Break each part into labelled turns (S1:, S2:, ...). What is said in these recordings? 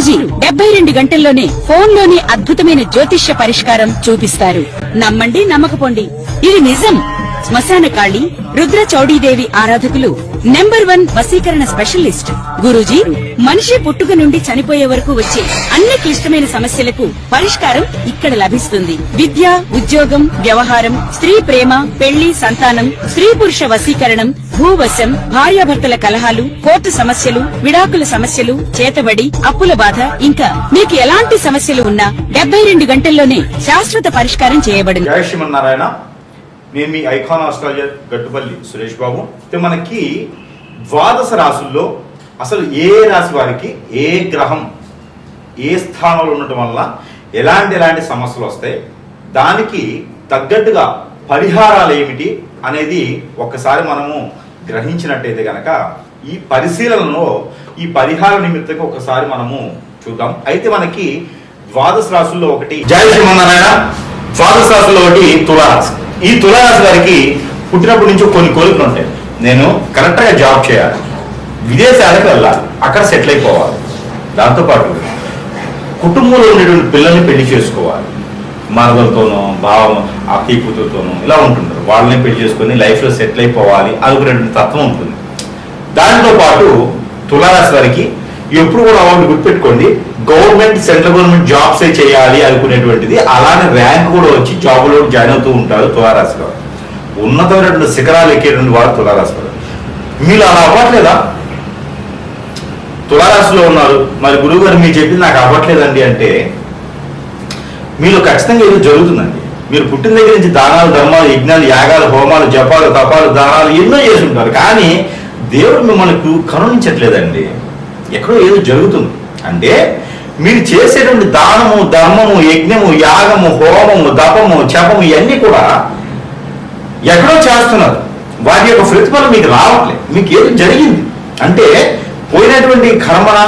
S1: గురూజీ 72 గంటల్లోనే ఫోన్ లోని అద్భుతమైన జ్యోతిష్య పరిష్కారం చూపిస్తారు. నమ్మండి, నమ్మకపోండి, ఇది నిజం. శ్మశాన కాళి రుద్ర చౌడీదేవి ఆరాధకులు నంబర్ 1 వశీకరణ స్పెషలిస్ట్. గురూజీ మనిషి పుట్టుక నుండి చనిపోయే వరకు వచ్చే అన్ని క్లిష్టమైన సమస్యలకు పరిష్కారం ఇక్కడ లభిస్తుంది. విద్య, ఉద్యోగం, వ్యవహారం, స్త్రీ ప్రేమ, పెళ్లి, సంతానం, స్త్రీ పురుష వశీకరణం, భూవశం, భార్యాభర్తల కలహాలు, కోర్టు సమస్యలు, విడాకుల సమస్యలు, చేతబడి, అప్పుల బాధ, ఇంకా మీకు ఎలాంటి సమస్యలు ఉన్నా 72 గంటల్లోనే శాశ్వత పరిష్కారం చేయబడింది.
S2: జై శ్రీమన్నారాయణ. నేను మీ ఐకాన్ ఆస్ట్రాలజర్ గట్టుపల్లి సురేష్ బాబు. మనకి ద్వాదశ రాశుల్లో అసలు ఏ రాశి వారికి ఏ గ్రహం ఏ స్థానంలో ఉండటం వల్ల ఎలాంటి సమస్యలు వస్తాయి, దానికి తగ్గట్టుగా పరిహారాలు ఏమిటి అనేది ఒక్కసారి మనము గ్రహించినట్టయితే గనక ఈ పరిశీలనలో ఈ పరిహార నిమిత్తంగా ఒకసారి మనము చూద్దాం. అయితే మనకి ద్వాదశ రాశుల్లో ఒకటి జై శ్రీమన్నారాయణ. ద్వాదశ రాశుల్లో ఒకటి తులారాశి. ఈ తులారాశి వారికి పుట్టినప్పటి నుంచి కొన్ని కోరికలు ఉంటాయి. నేను కరెక్ట్గా జాబ్ చేయాలి, విదేశాలకు వెళ్ళాలి, అక్కడ సెటిల్ అయిపోవాలి, దాంతోపాటు కుటుంబంలో ఉండేటువంటి పిల్లల్ని పెళ్లి చేసుకోవాలి, మనవలతోనో భావం అక్కీ కూతురుతోనో ఇలా ఉంటుంటారు, వాళ్ళని పెళ్లి చేసుకొని లైఫ్లో సెటిల్ అయిపోవాలి అనుకునేటువంటి తత్వం ఉంటుంది. దాంతో పాటు తులారాశి వారికి ఎప్పుడు కూడా వాళ్ళు గుర్తుపెట్టుకోండి, గవర్నమెంట్ సెంట్రల్ గవర్నమెంట్ జాబ్సే చేయాలి అనుకునేటువంటిది, అలానే ర్యాంక్ కూడా వచ్చి జాబ్లో జాయిన్ అవుతూ ఉంటారు తులారాశి వారు. ఉన్నతమైనటువంటి శిఖరాలు ఎక్కేటువంటి వారు తులారాశి వారు. మీరు అలా అవ్వట్లేదా? తులారాశిలో ఉన్నారు, మరి గురువు గారు మీరు చెప్పింది నాకు అవ్వట్లేదండి అంటే మీరు ఖచ్చితంగా ఏదో జరుగుతుందండి. మీరు పుట్టిన దగ్గర నుంచి దానాలు, ధర్మాలు, యజ్ఞాలు, యాగాలు, హోమాలు, జపాలు, తపాలు, దానాలు ఎన్నో చేసి ఉంటారు, కానీ దేవుడు మిమ్మల్ని కరుణించట్లేదండి. ఎక్కడో ఏదో జరుగుతుంది. అంటే మీరు చేసేటువంటి దానము, ధర్మము, యజ్ఞము, యాగము, హోమము, దపము, జపము ఇవన్నీ కూడా ఎక్కడో చేస్తున్నారు, వాటి యొక్క ప్రతిఫలం మీకు రావట్లేదు. మీకు ఏదో జరిగింది అంటే పోయినటువంటి కర్మన,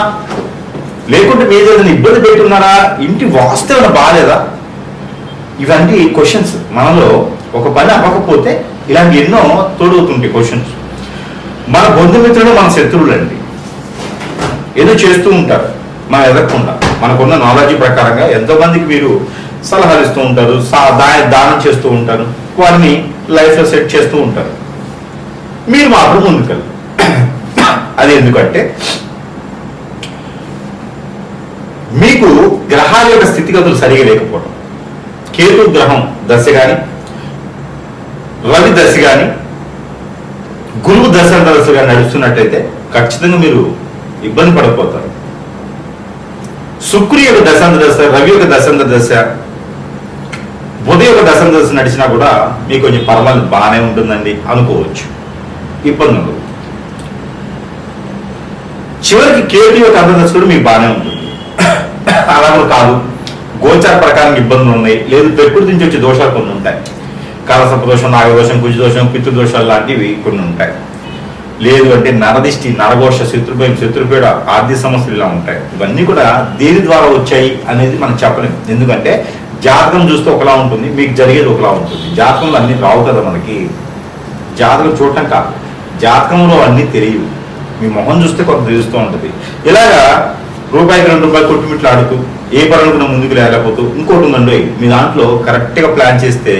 S2: లేకుంటే మీరు ఏదైనా ఇబ్బంది పెట్టున్నారా, ఇంటి వాస్తు ఏమైనా బాగాలేదా, ఇవన్నీ క్వశ్చన్స్. మనలో ఒక పని అవ్వకపోతే ఇలాంటి ఎన్నో తోడవుతుంటాయి క్వశ్చన్స్. మన బంధుమిత్రులు మన శత్రువులండి, ఏదో చేస్తూ ఉంటారు మనం ఎదగకుండా. మనకున్న నాలెడ్జ్ ప్రకారంగా ఎంతో మందికి మీరు సలహాలు ఇస్తూ ఉంటారు, దానం చేస్తూ ఉంటారు, వారిని లైఫ్లో సెట్ చేస్తూ ఉంటారు. మీరు మాత్రం ముందుకెళ్ళి అది ఎందుకంటే మీకు గ్రహాల యొక్క స్థితిగతులు సరిగా లేకపోవడం. కేతు గ్రహం దశ కానీ, రవి దశ కానీ, గురువు దశ కానీ నడుస్తున్నట్టయితే ఖచ్చితంగా మీరు ఇబ్బంది పడిపోతారు. శుక్రు యొక్క దశాంత దశ, రవి యొక్క దశాంత దశ, బుధ యొక్క దశాంత దశ నడిచినా కూడా మీకు కొంచెం పర్వాలేదు, బాగానే ఉంటుందండి అనుకోవచ్చు, ఇబ్బంది ఉండదు. చివరికి కేతు యొక్క అంతర్దశ కూడా మీకు బాగానే ఉంటుంది. అలా కూడా కాదు, గోచార ప్రకారం ఇబ్బందులు ఉన్నాయి, లేదు ప్రకృతి నుంచి వచ్చే దోషాలు కొన్ని ఉంటాయి, కాలసర్ప దోషం, నాగదోషం, కుజదోషం, పితృదోషాలు లాంటివి కొన్ని ఉంటాయి. లేదు అంటే నరదిష్టి, నరఘోష, శత్రుభయం, శత్రుపీడ, ఆర్థిక సమస్యలు ఇలా ఉంటాయి. ఇవన్నీ కూడా దేని ద్వారా వచ్చాయి అనేది మనం చెప్పలేము. ఎందుకంటే జాతకం చూస్తే ఒకలా ఉంటుంది, మీకు జరిగేది ఒకలా ఉంటుంది. జాతకంలో అన్ని రావు కదా మనకి, జాతకం చూడటం కాదు, జాతకంలో అన్నీ తెలియవు. మీ మొహం చూస్తే కొంత తెలుస్తూ ఉంటుంది. ఇలాగా రూపాయికి 2 రూపాయలు కొట్టుమిట్లు ఆడుతూ ఏ పనులు ముందుకు లేకపోతూ ఇంకోటి ఉందండి, మీ దాంట్లో కరెక్ట్గా ప్లాన్ చేస్తే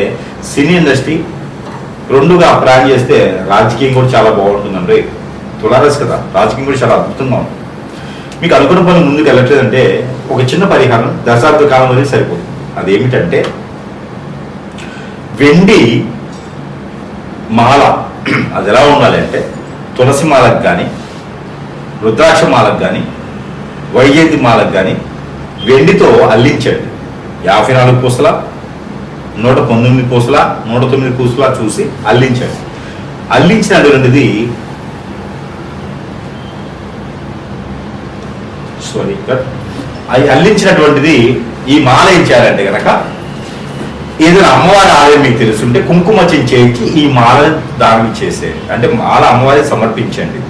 S2: సినీ ఇండస్ట్రీ రెండుగా ప్లాన్ చేస్తే రాజకీయం కూడా చాలా బాగుంటుందండి. తులారాశి కదా, రాజకీయం కూడా చాలా అద్భుతంగా ఉంటుంది. మీకు అనుకున్న పనులు ముందుకు వెళ్ళట్లేదంటే ఒక చిన్న పరిహారం దశాబ్ద కాలం వరకు సరిపోతుంది. అదేమిటంటే వెండి మాల, అది ఎలా ఉండాలి అంటే తులసి మాలకు కానీ, రుద్రాక్ష మాలకు కానీ, వైజయంతి మాలకు కానీ వెండితో అల్లించండి. 54 పూసల, 119 పూసల, 109 పూసల చూసి అల్లించండి. అల్లించినటువంటిది అల్లించినటువంటిది ఈ మాల ఏం చేయాలంటే కనుక, ఏదైనా అమ్మవారి ఆలయం మీకు తెలుసుంటే కుంకుమ చేయించి ఈ మాలని దానం చేసేది. అంటే మాల అమ్మవారికి సమర్పించండి.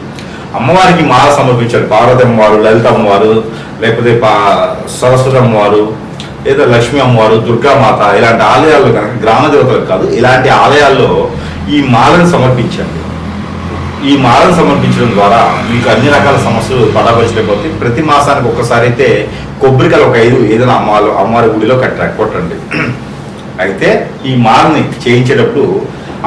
S2: అమ్మవారికి మాల సమర్పించారు పార్వతి అమ్మవారు, లలిత అమ్మవారు, లేకపోతే సరస్వతి అమ్మవారు, లేదా లక్ష్మీ అమ్మవారు, దుర్గామాత, ఇలాంటి ఆలయాల్లో కనుక, గ్రామ దేవతలకు కాదు, ఇలాంటి ఆలయాల్లో ఈ మాలను సమర్పించండి. ఈ మాలను సమర్పించడం ద్వారా మీకు అన్ని రకాల సమస్యలు పటాపంచలేకపోతే ప్రతి మాసానికి ఒక్కసారి అయితే కొబ్బరికాయలు ఒక 5 ఏదైనా అమ్మవారి గుడిలో కొట్టండి. అయితే ఈ మాలని చేయించేటప్పుడు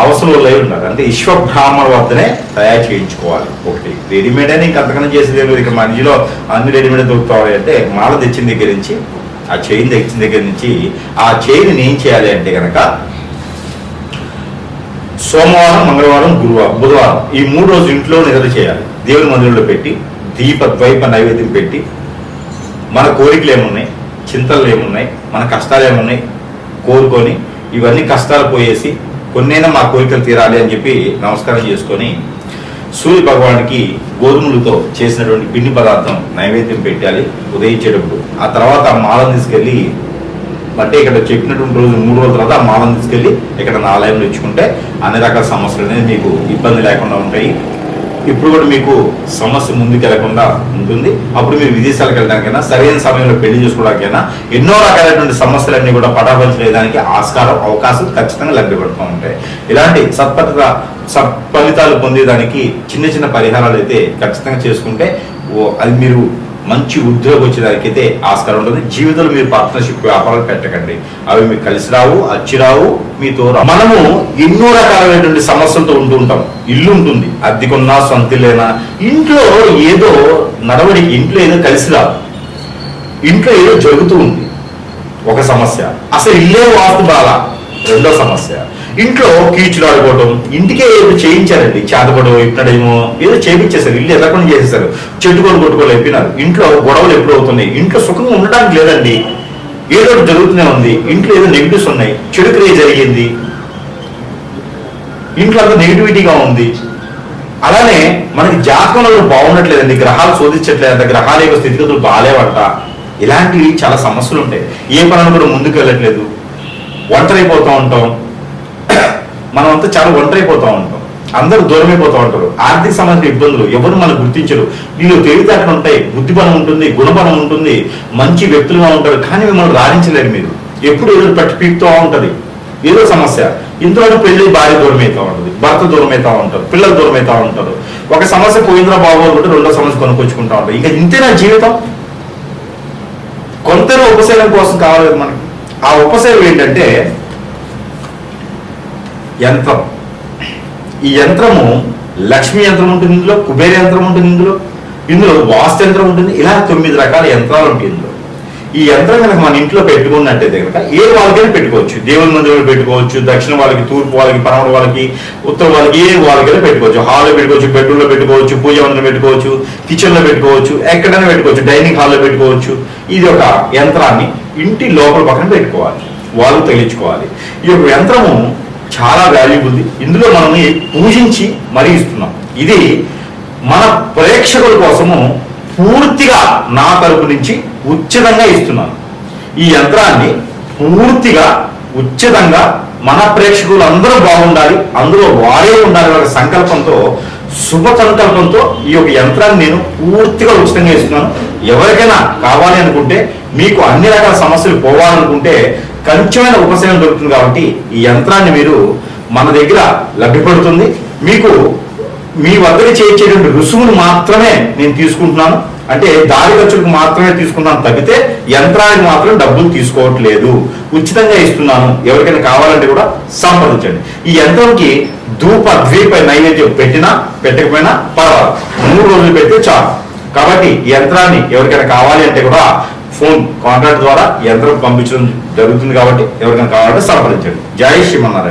S2: అవసరం లై ఉండాలి. అంటే విశ్వబ్రాహ్మణ వద్దనే తయారు చేయించుకోవాలి. ఒకటి రెడీమేడ్ అని ఇంకంతకన్నా చేసేది లేదు. ఇక మధ్యలో అన్ని రెడీమేడ్ దొరుకుతాయి. అంటే మాల తెచ్చిన దగ్గర నుంచి ఆ చైన్ తెచ్చిన దగ్గర నుంచి ఆ చైన్ ఏం చేయాలి అంటే కనుక సోమవారం, మంగళవారం, గురువారం, బుధవారం ఈ 3 రోజులు ఇంట్లో నిద్ర చేయాలి. దేవుని మందిరంలో పెట్టి ద్వైప నైవేద్యం పెట్టి మన కోరికలు ఏమున్నాయి, చింతలు ఏమున్నాయి, మన కష్టాలు ఏమున్నాయి కోరుకొని ఇవన్నీ కష్టాలు పోయేసి కొన్నైనా మా కోరికలు తీరాలి అని చెప్పి నమస్కారం చేసుకొని సూర్య భగవానికి గోధుమలతో చేసినటువంటి పిండి పదార్థం నైవేద్యం పెట్టాలి ఉదయించేటప్పుడు. ఆ తర్వాత ఆ మాలను తీసుకెళ్ళి అంటే ఇక్కడ చెప్పినటువంటి రోజు 3 రోజుల తర్వాత ఆ మాలను తీసుకెళ్ళి ఇక్కడ నా ఆలయంలో ఇచ్చుకుంటే అన్ని రకాల సమస్యలు అనేది మీకు ఇబ్బంది లేకుండా ఉంటాయి. ఇప్పుడు కూడా మీకు సమస్య ముందుకు వెళ్లకుండా ఉంటుంది. అప్పుడు మీరు విదేశాలకు వెళ్ళడానికైనా సరైన సమయంలో పెళ్లి చేసుకోవడానికైనా ఎన్నో రకాలైనటువంటి సమస్యలన్నీ కూడా పటాపంచలేదానికి ఆస్కారం అవకాశం ఖచ్చితంగా లభ్యపడుతూ ఉంటాయి. ఇలాంటి సత్ఫలితాలు పొందేదానికి చిన్న చిన్న పరిహారాలు అయితే ఖచ్చితంగా చేసుకుంటే అది మీరు మంచి ఉద్యోగం వచ్చేదానికైతే ఆస్కారం ఉంటుంది. జీవితంలో మీరు పార్ట్నర్షిప్ వ్యాపారాలు పెట్టకండి. అవి మీకు కలిసి రావు, అచ్చిరావు, మీతో మనము ఎన్నో రకాలైనటువంటి సమస్యలతో ఉంటూ ఉంటాం. ఇల్లు ఉంటుంది, అద్దెకున్నా సొంతలేనా, ఇంట్లో ఏదో నడవడికి, ఇంట్లో ఏదో కలిసి రాదు, ఇంట్లో ఏదో జరుగుతూ ఉంది ఒక సమస్య. అసలు ఇల్లే వాస్తు బాల రెండో సమస్య. ఇంట్లో కీచులు ఆడుకోవడం, ఇంటికే ఏదో చేయించారండి, చేతపడం ఇప్పుడేమో ఏదో చేయించేశారు, ఇల్లు ఎదకుండా చేసేసారు, చెట్టుకొని కొట్టుకొని అయిపోయినారు. ఇంట్లో గొడవలు ఎప్పుడు అవుతున్నాయి, ఇంట్లో సుఖంగా ఉండడానికి లేదండి, ఏదో జరుగుతూనే ఉంది. ఇంట్లో ఏదో నెగిటివ్స్ ఉన్నాయి, చెడు క్రియ జరిగింది, ఇంట్లో అంతా నెగిటివిటీగా ఉంది. అలానే మనకి జాతకంలో బాగుండట్లేదండి, గ్రహాలు శోధించట్లేదంట, గ్రహాల యొక్క స్థితిగతులు బాగాలేవంట. ఇలాంటివి చాలా సమస్యలు ఉంటాయి. ఏ పనులు కూడా ముందుకు వెళ్ళట్లేదు, ఒంటరైపోతూ ఉంటాం, మనం అంతా చాలా ఒంటరైపోతూ ఉంటాం, అందరూ దూరమైపోతూ ఉంటారు. ఆర్థిక సంబంధించిన ఇబ్బందులు ఎవరు మనం గుర్తించరు. వీళ్ళు తెలివితేటలు ఉంటాయి, బుద్ధిబలం ఉంటుంది, గుణబలం ఉంటుంది, మంచి వ్యక్తులుగా ఉంటారు, కానీ మిమ్మల్ని రాణించలేరు. మీరు ఎప్పుడు ఏదో పట్టి పీకుతూ ఉంటుంది, ఏదో సమస్య. ఇందులో పెళ్లి భార్య దూరం అవుతూ ఉంటుంది, భర్త దూరం అవుతూ ఉంటారు, పిల్లలు దూరం అవుతూ ఉంటారు. ఒక సమస్య పోయిందిరా బాబు అనుకుంటే రెండో సమస్య కొనుక్కొచ్చుకుంటూ ఉంటారు. ఇంకా ఇంతేనా జీవితం? కొంత ఉపశమనం కోసం కావాలి మనకి. ఆ ఉపశమనం ఏంటంటే యంత్రం. ఈ యంత్రము లక్ష్మీ యంత్రం ఉంటుంది, ఇందులో కుబేర యంత్రం ఉంటుంది, ఇందులో వాస్తు యంత్రం ఉంటుంది. ఇలా 9 రకాల యంత్రాలు ఉంటాయి ఇందులో. ఈ యంత్రం కనుక మన ఇంట్లో పెట్టుకున్నట్టయితే కనుక ఏ వాళ్ళకైనా పెట్టుకోవచ్చు. దేవుని మందిరంలో పెట్టుకోవచ్చు, దక్షిణ వాళ్ళకి, తూర్పు వాళ్ళకి, పడమర వాళ్ళకి, ఉత్తర వాళ్ళకి, ఏ వాళ్ళకైనా పెట్టుకోవచ్చు. హాల్లో పెట్టుకోవచ్చు, బెడ్రూమ్లో పెట్టుకోవచ్చు, పూజ మందిరం పెట్టుకోవచ్చు, కిచెన్లో పెట్టుకోవచ్చు, ఎక్కడైనా పెట్టుకోవచ్చు, డైనింగ్ హాల్లో పెట్టుకోవచ్చు. ఇది ఒక యంత్రాన్ని ఇంటి లోపల పక్కన పెట్టుకోవాలి, వాళ్ళు తగిలించుకోవాలి. ఈ యొక్క యంత్రము చాలా వాల్యుబుల్. ఇందులో మనం పూజించి మరీ ఇస్తున్నాం. ఇది మన ప్రేక్షకుల కోసము పూర్తిగా నా తరపు నుంచి ఉచితంగా ఇస్తున్నాను. ఈ యంత్రాన్ని పూర్తిగా ఉచితంగా మన ప్రేక్షకులు అందరూ బాగుండాలి, అందులో వారే ఉండాలి అనే సంకల్పంతో, శుభ సంకల్పంతో ఈ యొక్క యంత్రాన్ని నేను పూర్తిగా ఉచితంగా ఇస్తున్నాను. ఎవరికైనా కావాలి అనుకుంటే, మీకు అన్ని రకాల సమస్యలు పోవాలనుకుంటే కొంచెమైన ఉపశమనం దొరుకుతుంది. కాబట్టి ఈ యంత్రాన్ని మీరు మన దగ్గర లభ్యపడుతుంది. మీకు మీ వద్దకు చేయించేటువంటి రుసుమును మాత్రమే నేను తీసుకుంటున్నాను. అంటే దారి ఖర్చులకు మాత్రమే తీసుకున్నాను తప్పితే యంత్రానికి మాత్రం డబ్బులు తీసుకోవట్లేదు, ఉచితంగా ఇస్తున్నాను. ఎవరికైనా కావాలంటే కూడా సంప్రదించండి. ఈ యంత్రంకి ద్వీప నైవేద్యం పెట్టినా పెట్టకపోయినా పర్వాలేదు, 3 రోజులు పెడితే చాలు. కాబట్టి ఈ యంత్రాన్ని ఎవరికైనా కావాలి అంటే కూడా ఫోన్ కాంటాక్ట్ ద్వారా యంత్రం పంపించడం జరుగుతుంది. కాబట్టి ఎవరికైనా కావాలంటే సంప్రదించండి. జై శ్రీమన్నారాయణ.